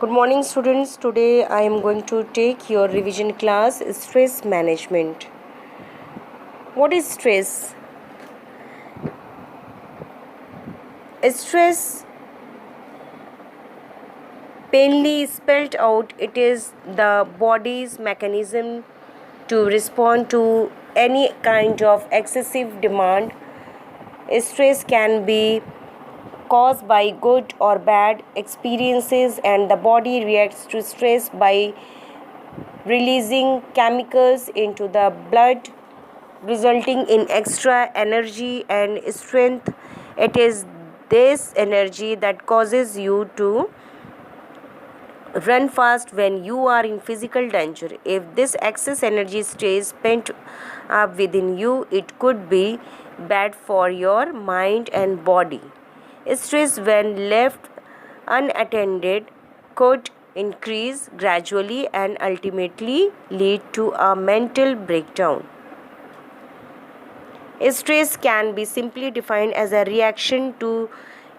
Good morning, students. Today I am going to take your revision class, stress management. What is stress? Stress, plainly spelled out, it is the body's mechanism to respond to any kind of excessive demand. Stress can be caused by good or bad experiences, and the body reacts to stress by releasing chemicals into the blood, resulting in extra energy and strength. It is this energy that causes you to run fast when you are in physical danger. If this excess energy stays pent up within you, it could be bad for your mind and body. Stress, when left unattended, could increase gradually and ultimately lead to a mental breakdown. Stress can be simply defined as a reaction to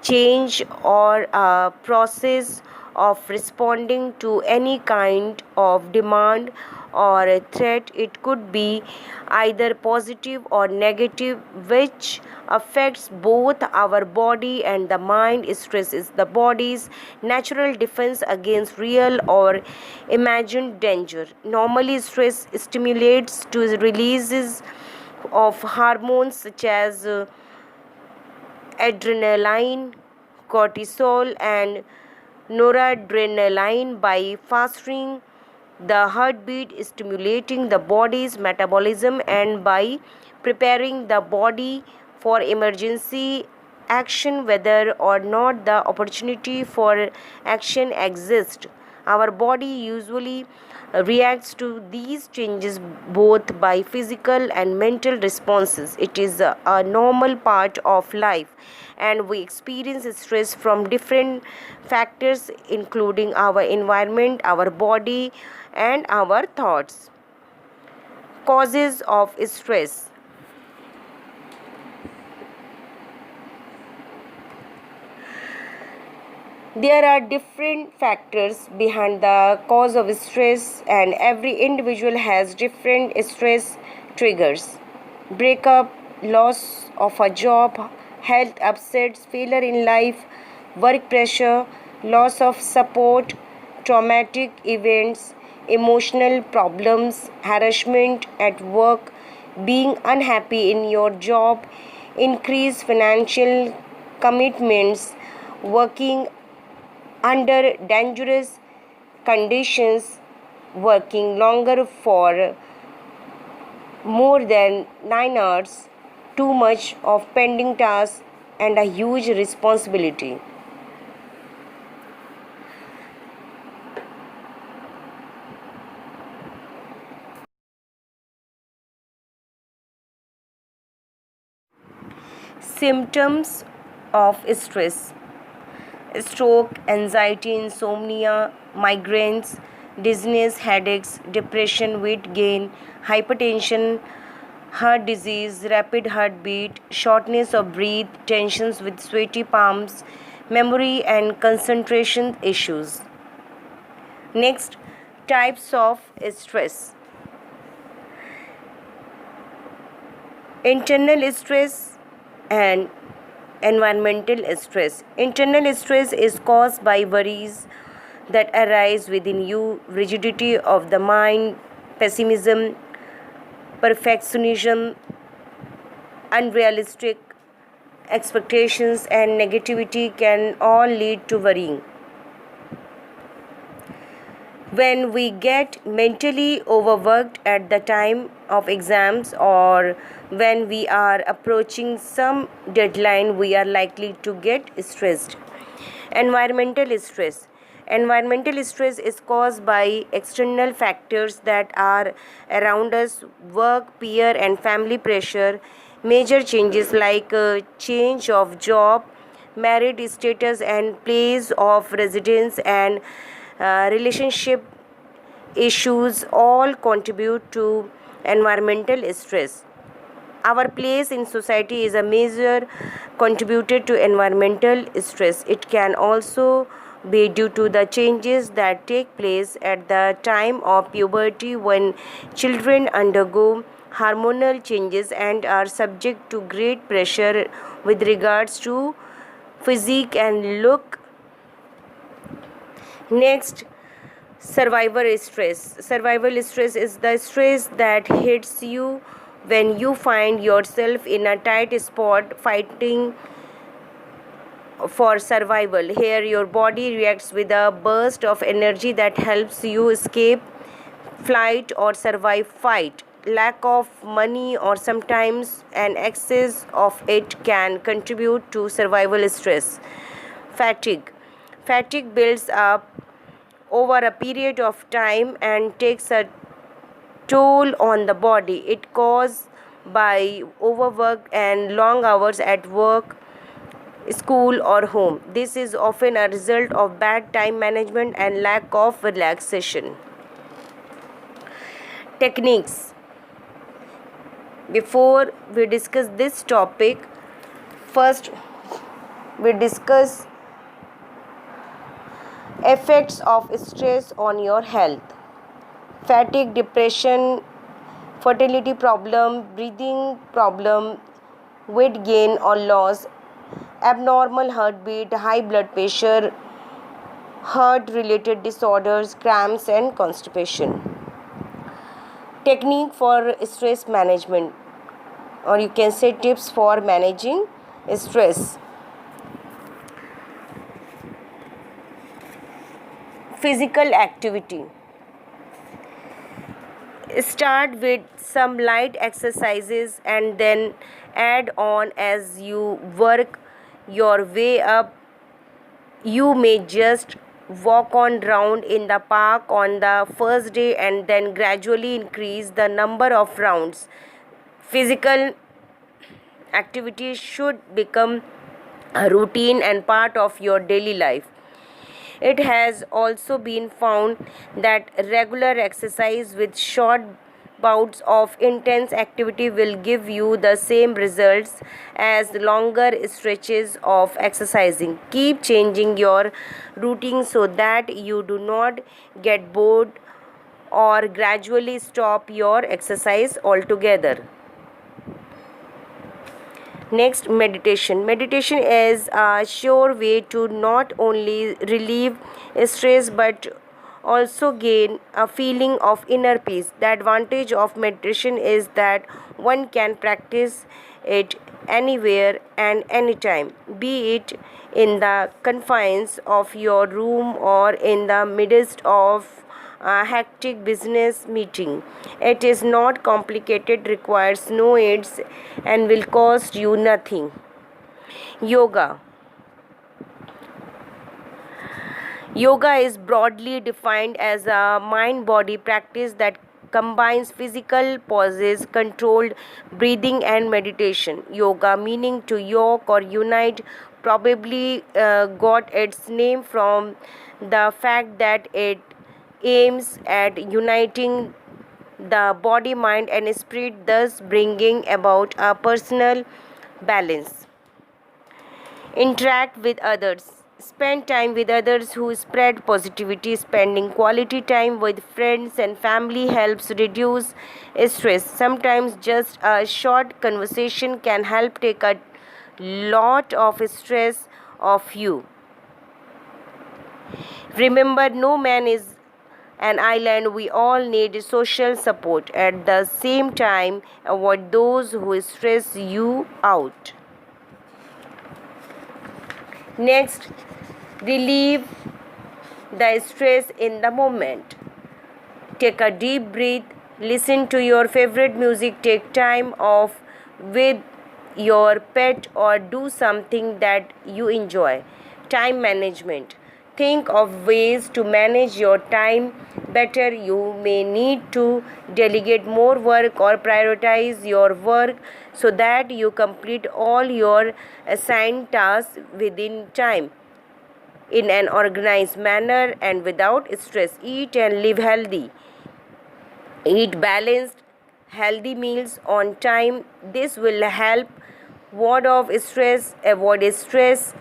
change or a process of responding to any kind of demand or a threat. It could be either positive or negative, which affects both our body and the mind. Stress is the body's natural defense against real or imagined danger. Normally, stress stimulates to releases of hormones such as adrenaline, cortisol, and noradrenaline by fostering the heartbeat, stimulating the body's metabolism, and by preparing the body for emergency action, whether or not the opportunity for action exists. Our body usually reacts to these changes both by physical and mental responses. It is a normal part of life, and we experience stress from different factors, including our environment, our body, and our thoughts. Causes of stress. There are different factors behind the cause of stress, and every individual has different stress triggers. Breakup, loss of a job, health upsets, failure in life, work pressure, loss of support, traumatic events, emotional problems, harassment at work, being unhappy in your job, increased financial commitments, working under dangerous conditions, working longer for more than 9 hours, too much of pending tasks, and a huge responsibility. Symptoms of stress: stroke, anxiety, insomnia, migraines, dizziness, headaches, depression, weight gain, hypertension, heart disease, rapid heartbeat, shortness of breath, tensions with sweaty palms, memory and concentration issues. Next, types of stress. Internal stress and environmental stress. Internal stress is caused by worries that arise within you, rigidity of the mind, pessimism, perfectionism, unrealistic expectations, and negativity can all lead to worrying. When we get mentally overworked at the time of exams, or when we are approaching some deadline, we are likely to get stressed. Environmental stress. Environmental stress is caused by external factors that are around us: work, peer, and family pressure, major changes like change of job, married status, and place of residence, and relationship issues all contribute to environmental stress. Our place in society is a major contributor to environmental stress. It can also be due to the changes that take place at the time of puberty when children undergo hormonal changes and are subject to great pressure with regards to physique and look. Next, survival stress. Survival stress is the stress that hits you when you find yourself in a tight spot fighting for survival. Here, your body reacts with a burst of energy that helps you escape, flight, or survive fight. Lack of money or sometimes an excess of it can contribute to survival stress. Fatigue. Fatigue builds up over a period of time and takes a toll on the body. It caused by overwork and long hours at work, school, or home. This is often a result of bad time management and lack of relaxation. Techniques. Before we discuss this topic, first we discuss effects of stress on your health. Fatigue, depression, fertility problem, breathing problem, weight gain or loss, abnormal heartbeat, high blood pressure, heart related disorders, cramps, and constipation. Technique for stress management, or you can say tips for managing stress. Physical activity. Start with some light exercises and then add on as you work your way up. You may just walk on round in the park on the first day and then gradually increase the number of rounds. Physical activity should become a routine and part of your daily life. It has also been found that regular exercise with short bouts of intense activity will give you the same results as longer stretches of exercising. Keep changing your routine so that you do not get bored or gradually stop your exercise altogether. Next, meditation. Meditation is a sure way to not only relieve stress but also gain a feeling of inner peace. The advantage of meditation is that one can practice it anywhere and anytime, be it in the confines of your room or in the midst of a hectic business meeting. It is not complicated, requires no aids, and will cost you nothing. Yoga. Yoga is broadly defined as a mind body practice that combines physical poses, controlled breathing, and meditation. Yoga, meaning to yoke or unite, probably got its name from the fact that it aims at uniting the body, mind, and spirit, thus bringing about a personal balance. Interact with others. Spend time with others who spread positivity. Spending quality time with friends and family helps reduce stress. Sometimes just a short conversation can help take a lot of stress off you. Remember, no man is an island. We all need social support. At the same time, avoid those who stress you out. Next, relieve the stress in the moment. Take a deep breath, listen to your favorite music, take time off with your pet, or do something that you enjoy. Time management. Think of ways to manage your time better. You may need to delegate more work or prioritize your work so that you complete all your assigned tasks within time, in an organized manner, and without stress. Eat and live healthy. Eat balanced, healthy meals on time. This will help ward off stress, avoid stress,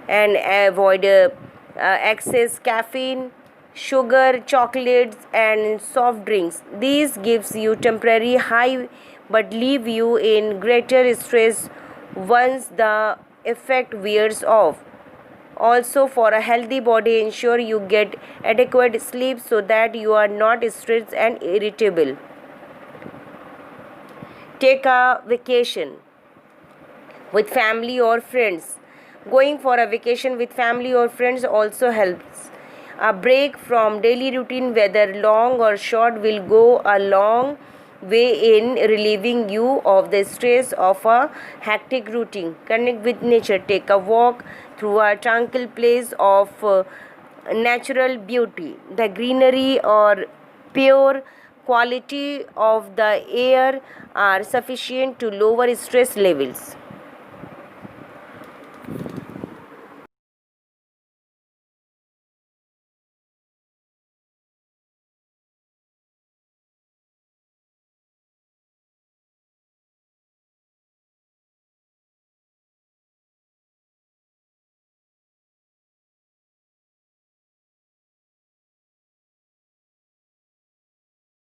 and avoid excess caffeine, sugar, chocolates and soft drinks. These gives you temporary high but leave you in greater stress once the effect wears off. Also, for a healthy body, ensure you get adequate sleep so that you are not stressed and irritable. Take a vacation with family or friends. Going for a vacation with family or friends also helps. A break from daily routine, whether long or short, will go a long way in relieving you of the stress of a hectic routine. Connect with nature. Take a walk through a tranquil place of natural beauty. The greenery or pure quality of the air are sufficient to lower stress levels.